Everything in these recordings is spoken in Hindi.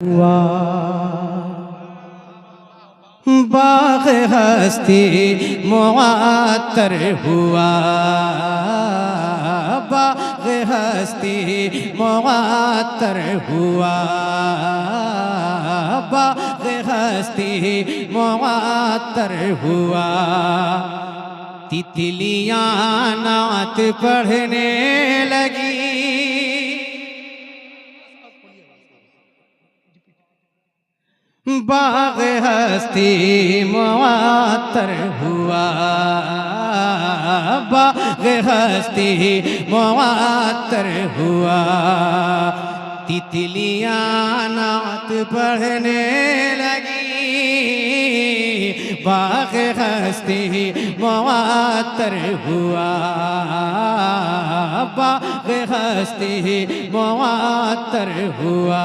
हुआ बाग़ हस्ती मुअत्तर हुआ, बाग़ हस्ती मुअत्तर हुआ, बाग़ हस्ती मुअत्तर हुआ। तितलियां नात पढ़ने लगी, बाग़ हस्ती मुअत्तर हुआ, बाग़ हस्ती मुअत्तर हुआ। तितलियां नात पढ़ने लगी, बाग़ हस्ती मुअत्तर हुआ, बाग़ हस्ती मुअत्तर हुआ।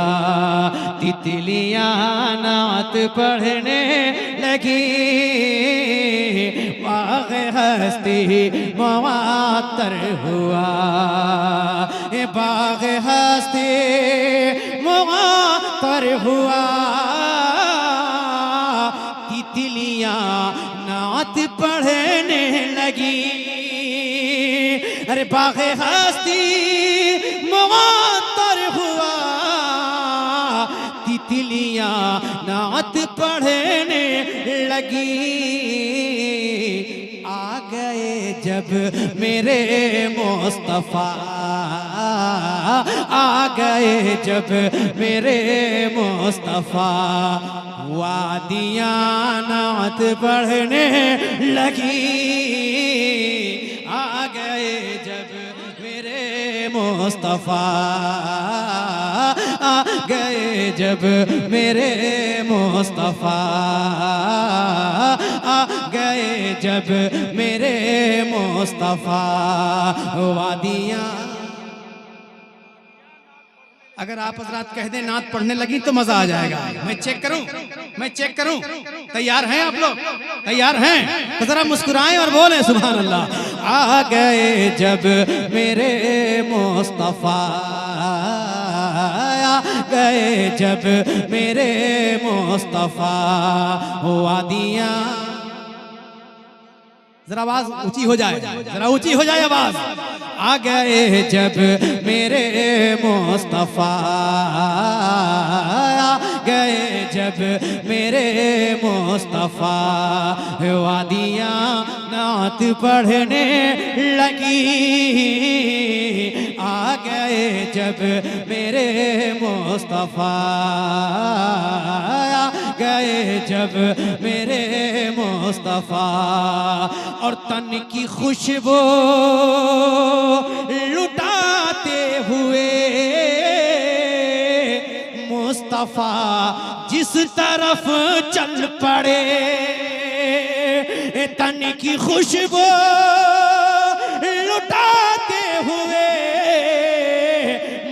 तितलियां नात पढ़ने लगी, बाग़ हस्ती मुअत्तर हुआ, बाग़ हस्ती मुअत्तर हुआ। तितलियां नात पढ़ने लगी, अरे बाग़ हस्ती मुअत्तर हुआ। तितलियां नात पढ़ने लगी, आ गए जब मेरे मुस्तफ़ा, आ गए जब मेरे मुस्तफ़ा। वादियां नात पढ़ने लगी, आ गए जब मेरे मुस्तफ़ा, आ गए जब मेरे मुस्तफ़ा, आ गए जब मेरे मुस्तफ़ा। वादियां, अगर आप हज़रात कह दें नात पढ़ने लगी तो मजा आ जाएगा। मैं चेक करूं, मैं चेक करूं। तैयार हैं आप लोग? तैयार हैं तो जरा मुस्कुराएं और बोलें सुभान अल्लाह। आ गए जब मेरे मुस्तफ़ा, आ गए जब मेरे मुस्तफ़ा। वादियां, जरा आवाज ऊंची हो जाए, जरा ऊंची हो जाए आवाज। आ गए जब मेरे मुस्तफ़ा, आ गए जब मेरे मुस्तफ़ा। वादियां नात पढ़ने लगी, आ गए जब मेरे मुस्तफ़ा, आ गए जब मेरे मुस्तफ़ा। और तन की खुशबू लुटाते हुए मुस्तफ़ा जिस तरफ चल पड़े, तन की खुशबू लुटाते हुए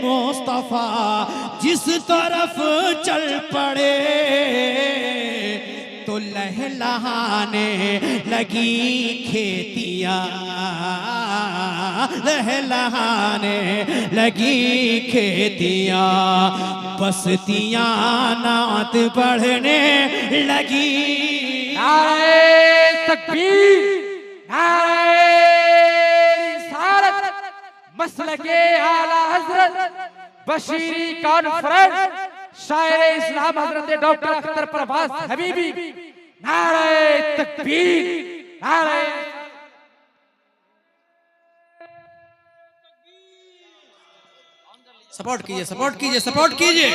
मुस्तफ़ा जिस तरफ चल पड़े, तो लहलहाने लगी खेतियां, लहलहाने लगी खेतियां। बस्तियां नात पढ़ने लगी, नारे तकबीर, नारे रिसालत, मसलके आला हज़रत बशीरी कॉन्फ्रेंस, शायर इस्लाम हज़रत डॉक्टर अख्तर परवाज़ हबीबी। नारे तकबीर, नारे सपोर्ट कीजिए, सपोर्ट कीजिए, सपोर्ट कीजिए।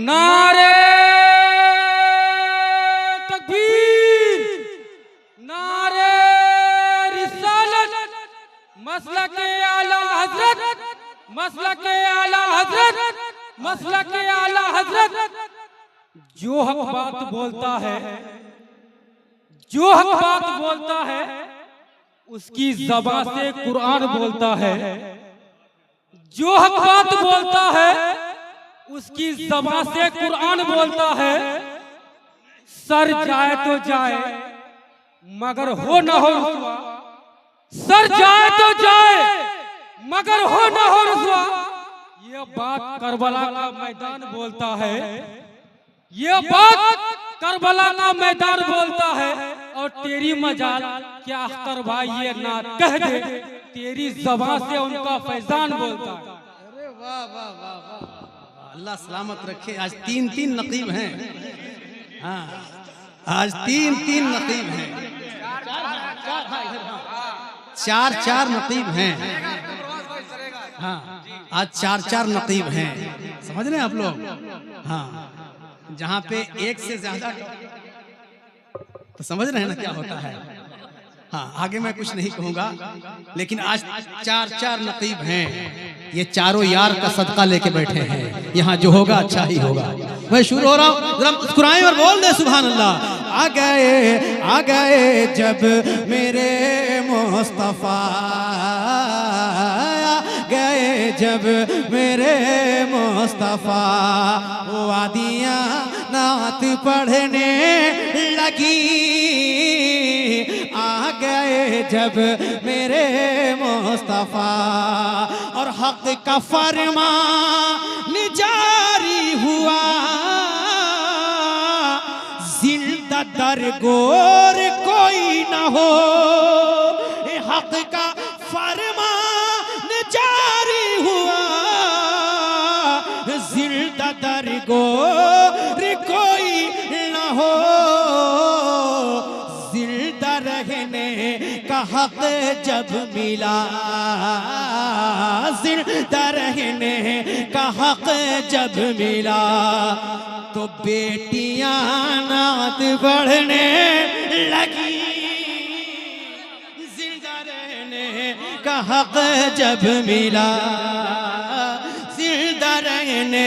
नारे तकबीर, नारे रिसालत, मसलके आला हज़रत, मसलके आला हज़रत, मसलके आला हज़रत। जो हक बात बोलता है, जो हक बात बोलता है, उसकी ज़बान से कुरान बोलता है। जो हक बात बोलता है, उसकी ज़बान से कुरान बोलता है। सर जाए तो जाए मगर हो न हो रुसवा, सर जाए तो जाए मगर हो न हो रुसवा। ये बात करबला का मैदान बोलता है, ये बात करबला का मैदान बोलता है। और तेरी मजाल क्या अख्तर भाई ये ना कह दे, तेरी ज़बान से उनका फैजान बोलता है। अरे वाह वाह वाह वाह, अल्लाह सलामत रखे। आज तीन तीन नकीब हैं। हाँ, आज तीन तीन नकीब हैं, चार चार नकीब हैं। हाँ, आज चार चार नकीब हैं, समझ रहे हैं आप लोग। हाँ, जहाँ पे एक से ज्यादा तो समझ रहे हैं ना क्या होता है। हाँ, आगे मैं कुछ नहीं कहूंगा, लेकिन आज चार चार नकीब हैं। ये चारों यार का सदका लेके बैठे हैं। यहाँ जो होगा अच्छा ही होगा। मैं शुरू हो रहा हूँ, जरा मुस्कुराएं और बोल दे सुभान अल्लाह। आ गए जब मेरे मुस्तफा, गए जब मेरे मुस्तफा, वादियाँ नात पढ़ने लगी। आ गए जब मेरे मुस्तफा, और हक का फरमान जारी हुआ। जिंदा दरगोर कोई न हो, हक का फरमान जारी हुआ। जिंदा दरगोर कोई न हो, जिंदा रहने का हक जब मिला। जिंदा रहने का हक जब मिला, तो बेटियां नात पढ़ने लगी। जिंदा रहने का हक जब मिला, जिंदा रहने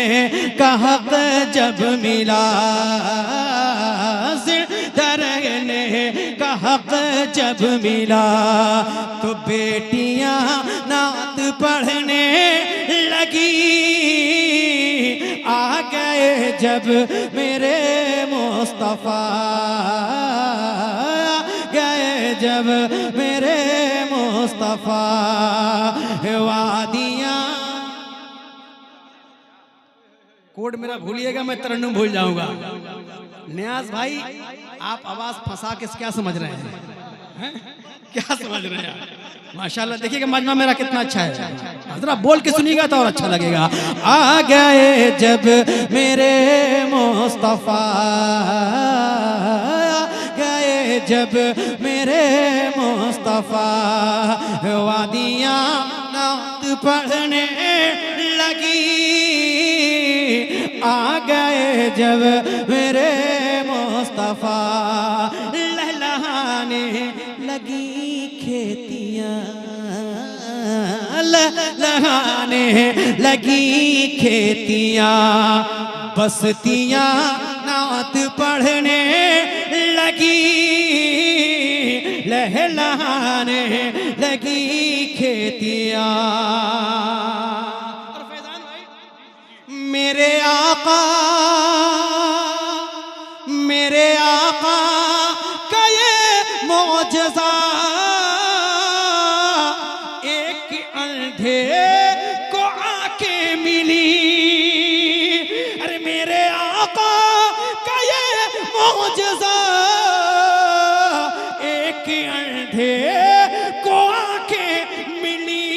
का हक जब मिला। जिंदा रहने का हक जब मिला, तो बेटियां नात पढ़ने लगी। आ गए जब मेरे मुस्तफा, गए जब मेरे मुस्तफा, वादियाँ। कोड मेरा भूलिएगा, मैं तरन्नुम भूल जाऊंगा। नियाज भाई, आप आवाज फंसा के क्या समझ रहे हैं? क्या समझ रहे हैं? माशाल्लाह, देखिएगा मजमा मेरा कितना अच्छा है। जरा बोल के सुनिएगा तो और अच्छा लगेगा। आ गए जब मेरे मुस्तफा, गए जब मेरे मुस्तफा, वादियाँ नात पढ़ने लगी। आ गए जब मेरे मुस्तफा, लहलहाने लगी खेतियाँ, लहलहाने लगी खेतियाँ। बस्तियाँ नात पढ़ने लगी, लहलहाने लगी खेतियाँ। मेरे आका का ये मौजज़ा, एक अंधे को आंखें मिली। अरे मेरे आका का ये मौजज़ा, एक अंधे को आंखें मिली।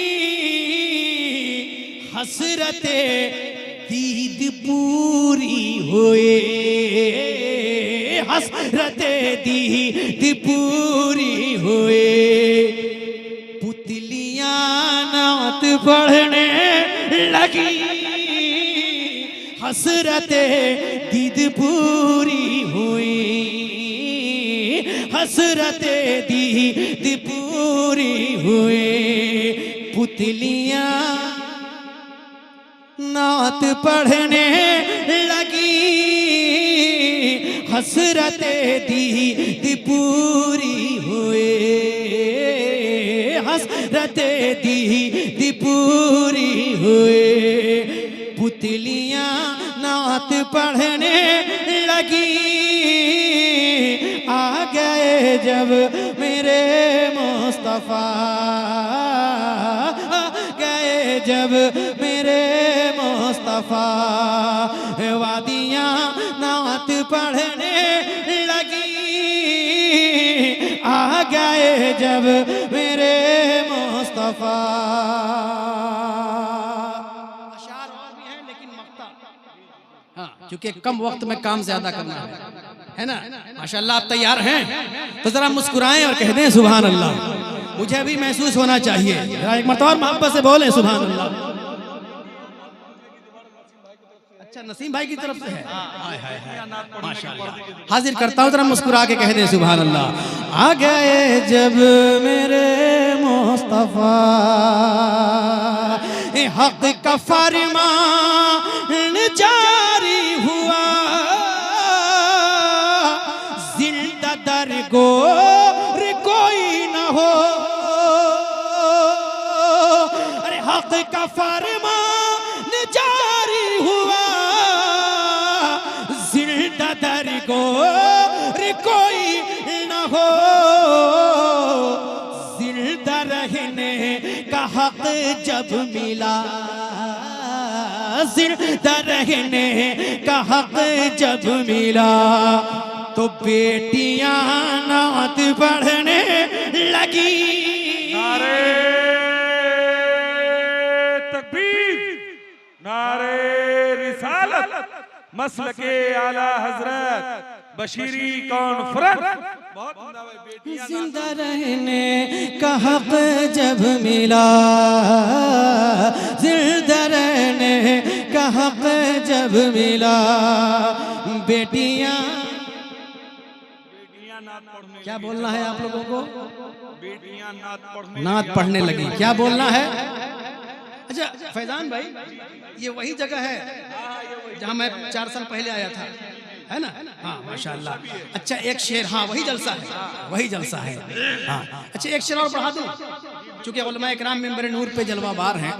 हसरते दीद पूरी हुए, हसरते दीद पूरी हुए। पुतलियाँ नात पढ़ने लगी, हसरते दीद पूरी हुई। हसरते दीद पूरी हुई। पुतलियाँ नात पढ़ने लगी, हसरते दीद पूरी हुए। हसरते दीद पूरी हुए। पुतलियाँ नात पढ़ने लगी। आ गए जब मेरे मुस्तफा, आ गए जब मेरे मुस्तफा वादियां नात पढ़ने लगी आ गए जब मेरे मुस्तफा। अशार और भी हैं लेकिन मक्ता, हाँ, क्योंकि कम वक्त में काम ज्यादा करना है ना। माशाल्लाह आप तैयार हैं तो जरा मुस्कुराएं और कह दें सुभान अल्लाह। मुझे भी महसूस होना चाहिए, जरा एक मरतबा मोहब्बत से बोले सुभान अल्लाह। अच्छा नसीम भाई की तरफ से है, हाय हाय हाय माशाल्लाह। हाजिर करता हूँ, जरा मुस्कुरा के कह दें सुभान अल्लाह। आ गए जब मेरे मुस्तफा हक का फरमान जारी हुआ, जिंदा दरगोर कोई न हो। अरे हक का फरमान जारी हुआ, जिंदा दरगोर कोई न हो। जिंदा रहने का हक जब मिला, जिंदा रहने का हक जब मिला, तो बेटियां नात पढ़ने लगी। नारे तकबीर, नारे रिसालत, मसलके आला हजरत बशीरी कॉन्फ्रेंस। जिंदा रहने का हक जब मिला, जिंदा रहने का हक जब मिला, बेटियां क्या बोलना है आप लोगों को? बेटियां नात पढ़ने लगी। क्या बोलना है? अच्छा फैजान भाई, ये वही जगह है जहां मैं 4 साल पहले आया था, है ना? हाँ माशाल्लाह। अच्छा एक शेर, हाँ वही जलसा है, वही जलसा है। हाँ अच्छा एक शेर और बढ़ा दूं, चूंकि उलमा इकराम मेंबर नूर पे जलवाबार हैं,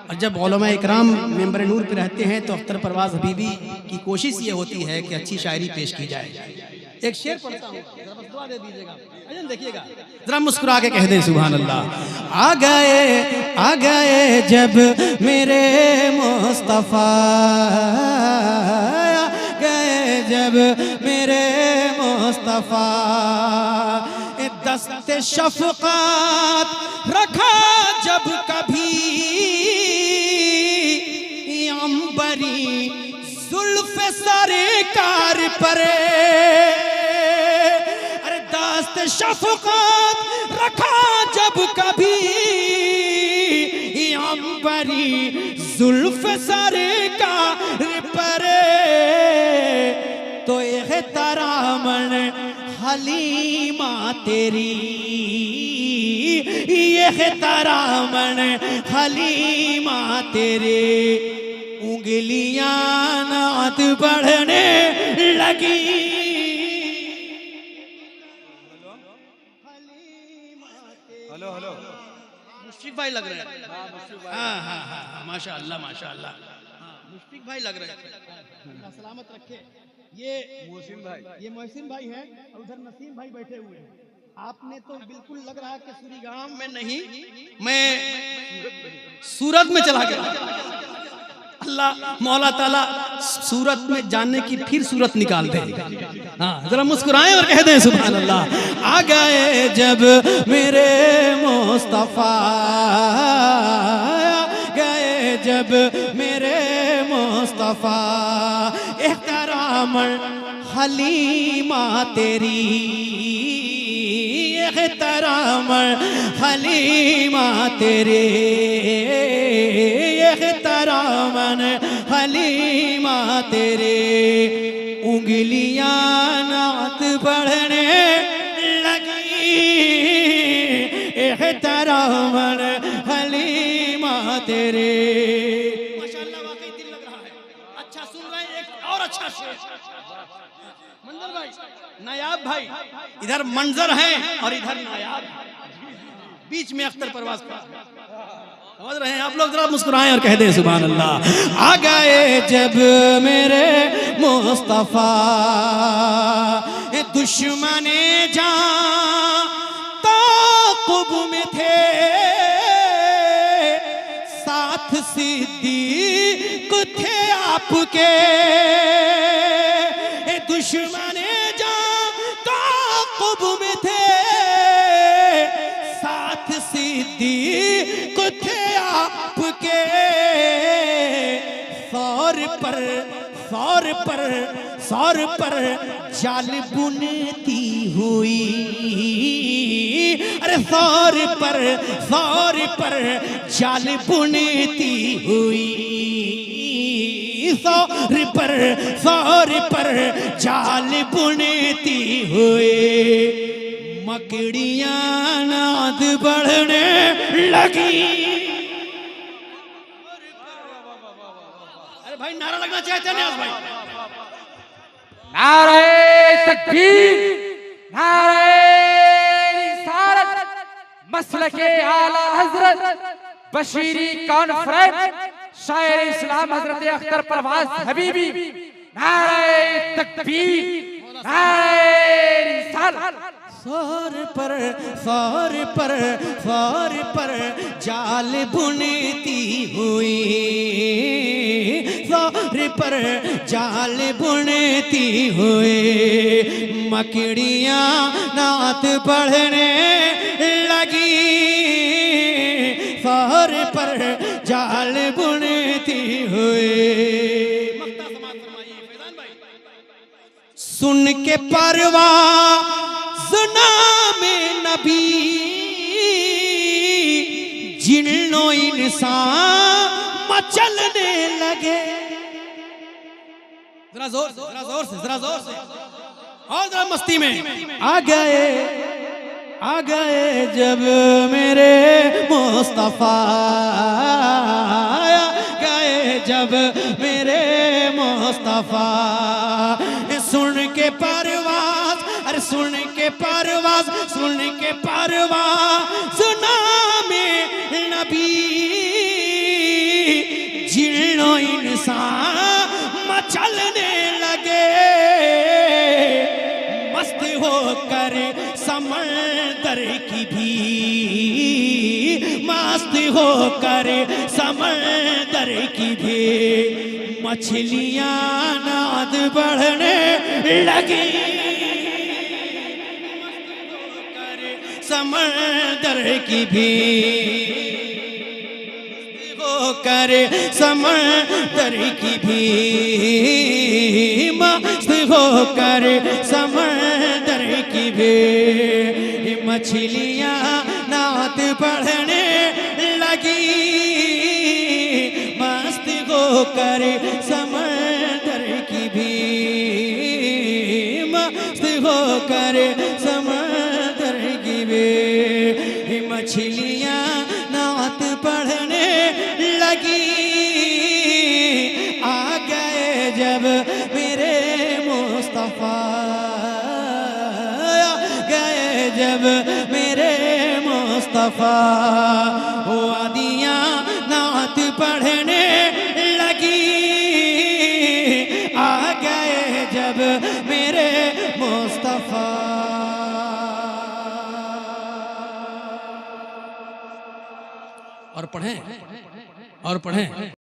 और जब उलमा इकराम मेंबर नूर पे रहते हैं तो अख्तर परवाज़ हबीबी की कोशिश ये होती है कि अच्छी शायरी पेश की जाए। एक शेर पढ़ता हूँ, जरा बस दुआ दे दीजिएगा, अजन देखिएगा, जरा मुस्कुरा के कह दें सुभान अल्लाह। आ गए जब मेरे मुस्तफा, आ गए जब मेरे मुस्तफा, दस्ते शफ़क़त रखा जब कभी अंबरी जुल्फ़ सरकार पर, शफ़क़त रखा जब कभी अंबरी जुल्फ़ सरकार पर, तो एहतरामन हलीमा तेरी, एहतरामन हलीमा तेरे, उंगलियां नात बढ़ने लगी। हेलो मुश्फिक भाई लग रहे हैं, हाँ हाँ हाँ माशाअल्लाह माशाअल्लाह, मुश्फिक भाई लग रहे हैं, अल्लाह सलामत रखे। ये मोहसिन भाई हैं और उधर नसीम भाई बैठे हुए हैं। आपने तो बिल्कुल लग रहा है कि सूरीगाम में नहीं, मैं सूरत में चला गया। अल्लाह मौला ताला सूरत में जाने की फिर सूरत निकाल दे। हाँ जरा मुस्कुराएं और कह दें सुभान अल्लाह। आ गए जब मेरे मुस्तफा, गए जब मेरे मुस्तफा, एहतरामन हलीमा तेरी, एहतरामन हलीमा तेरे, एहतरामन हलीमा तेरे, उंगलियां नात बढ़ने लगी, एहतरामन हलीमा तेरे। माशाअल्लाह वाकई दिल लग रहा है, अच्छा सुन रहे हैं। एक और अच्छा शेर, मंजर भाई, नायाब भाई, इधर मंजर है और इधर नायाब, बीच में अख्तर परवाज़ का, समझ रहे हैं आप लोग? जरा मुस्कुराएं और कह दें सुभान अल्लाह। आ गए जब मेरे मुस्तफा, दुश्मने जान ताक़ुब में थे, साथ सिद्दीक़ थे आपके दुश्मन ताक़ुब में थे, साथ सिद्दीक़ थे आपके। सौर पर जाल बुनती हुई, अरे सौर पर जाल बुनती हुई, सौर पर जाल बुनती हुई, मकड़ियां नाद बढ़ने लगी। अरे भाई नारा लगना चाहते हैं न्याज भाई। नारे तकबीर, नारे रिसालत, मसलके आला हजरत बशीरी कॉन्फ्रेंस शायर इस्लाम हजरत अख्तर परवाज हबीबी। नारे तकबीर, नारे रिसालत। सौर पर जाल बुनती हुई, सौर पर जाल बुनती हुई, मकड़ियां नात पढ़ने लगी। सौर पर जाल बुनती हुई। सुन के परवाज़ नामे नबी, जिन्नो इंसान मचलने लगे। जरा जोर से और जरा मस्ती में। आ गए जब मेरे मुस्तफा, आ गए जब मेरे मुस्तफा। सुन के परवाज़, अरे सुन के परवाज़ नामे नबी, जिन्नो इंसान मचलने लगे। मस्त होकर समंदर की भी, मस्त होकर समंदर की भी, मछलियां नाद बढ़ने लगी। समंदर की भी होकर समंदर की भी, मस्त होकर समंदर की भी, मछलियां नाद बढ़ने लगी। मस्त होकर समंदर की भी, मस्त होकर समंदर की भी, मछलियां नात पढ़ने लगी। आ गए जब मेरे मुस्तफा, आ गए जब मेरे मुस्तफा, वादियां नात पढ़ने लगी। आ गए जब मेरे मुस्तफा। और पढ़ें